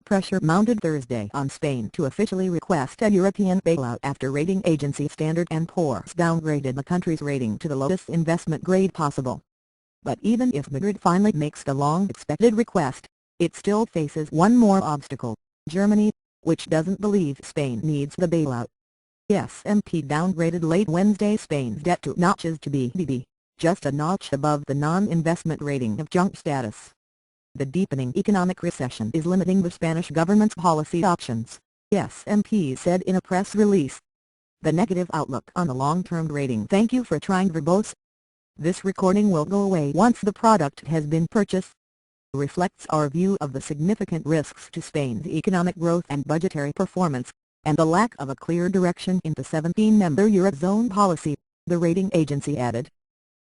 Pressure mounted Thursday on Spain to officially request a European bailout after rating agency Standard & Poor's downgraded the country's rating to the lowest investment grade possible. But even if Madrid finally makes the long-expected request, it still faces one more obstacle: Germany, which doesn't believe Spain needs the bailout. S&P downgraded late Wednesday Spain's debt to notches to BBB, just a notch above the non-investment rating of junk status. The deepening economic recession is limiting the Spanish government's policy options, S&P said in a press release. The negative outlook on the long-term rating. Thank you for trying verbose. This recording will go away once the product has been purchased. Reflects our view of the significant risks to Spain's economic growth and budgetary performance, and the lack of a clear direction in the 17-member Eurozone policy, the rating agency added.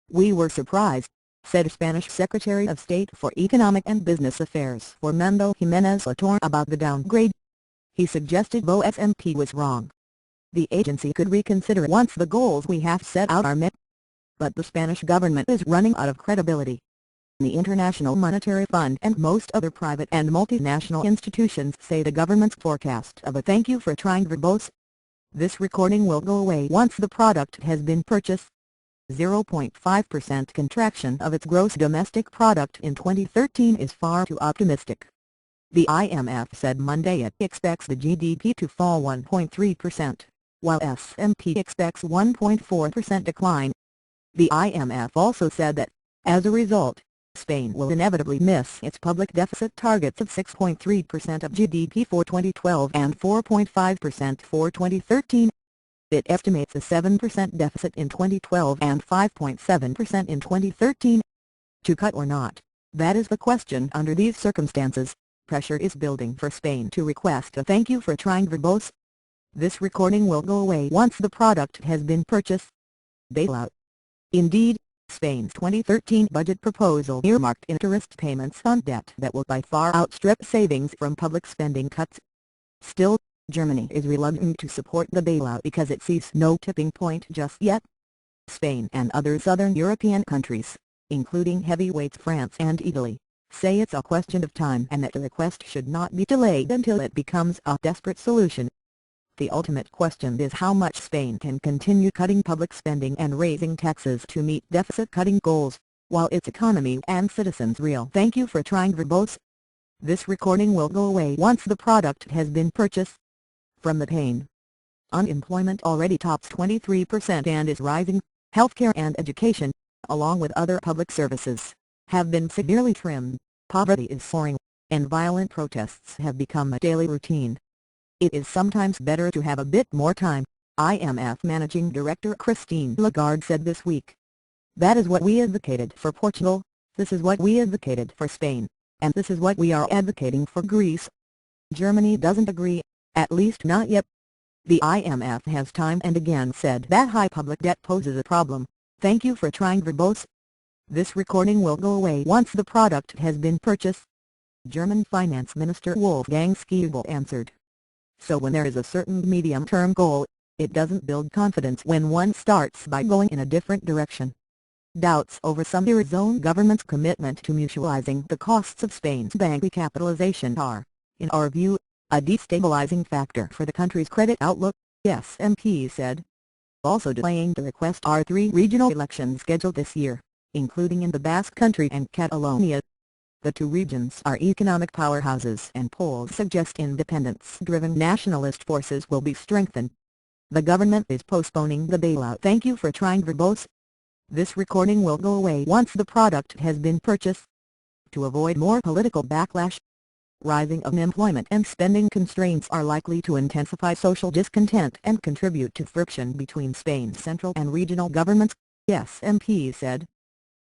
We were surprised, said Spanish Secretary of State for Economic and Business Affairs Fernando Jiménez Latorre about the downgrade. He suggested though S&P was wrong. The agency could reconsider once the goals we have set out are met. But the Spanish government is running out of credibility. The International Monetary Fund and most other private and multinational institutions say the government's forecast of a "thank you for trying" verbose. This recording will go away once the product has been purchased. 0.5% contraction of its gross domestic product in 2013 is far too optimistic. The IMF said Monday it expects the GDP to fall 1.3%, while S&P expects 1.4% decline. The IMF also said that, as a result, Spain will inevitably miss its public deficit targets of 6.3% of GDP for 2012 and 4.5% for 2013. It estimates a 7% deficit in 2012 and 5.7% in 2013. To cut or not? That is the question. Under these circumstances, pressure is building for Spain to request a "thank you for trying" verbose. This recording will go away once the product has been purchased. Bailout. Indeed, Spain's 2013 budget proposal earmarked interest payments on debt that will by far outstrip savings from public spending cuts. Still, Germany is reluctant to support the bailout because it sees no tipping point just yet. Spain and other southern European countries, including heavyweights France and Italy, say it's a question of time and that the request should not be delayed until it becomes a desperate solution. The ultimate question is how much Spain can continue cutting public spending and raising taxes to meet deficit-cutting goals, while its economy and citizens reel "thank you for trying" verbose. This recording will go away once the product has been purchased. From the pain. Unemployment already tops 23% and is rising. Healthcare and education, along with other public services, have been severely trimmed. Poverty is soaring, and violent protests have become a daily routine. It is sometimes better to have a bit more time, IMF Managing Director Christine Lagarde said this week. That is what we advocated for Portugal, this is what we advocated for Spain, and this is what we are advocating for Greece. Germany doesn't agree, at least not yet. The IMF has time and again said that high public debt poses a problem. Thank you for trying verbose. This recording will go away once the product has been purchased. German Finance Minister Wolfgang Schäuble answered. So when there is a certain medium-term goal, it doesn't build confidence when one starts by going in a different direction. Doubts over some Eurozone government's commitment to mutualizing the costs of Spain's bank recapitalization are, in our view, a destabilizing factor for the country's credit outlook, S&P said. Also delaying the request are 3 regional elections scheduled this year, including in the Basque Country and Catalonia. The 2 regions are economic powerhouses and polls suggest independence-driven nationalist forces will be strengthened. The government is postponing the bailout. Thank you for trying verbose. This recording will go away once the product has been purchased. To avoid more political backlash, rising unemployment and spending constraints are likely to intensify social discontent and contribute to friction between Spain's central and regional governments, S&P said.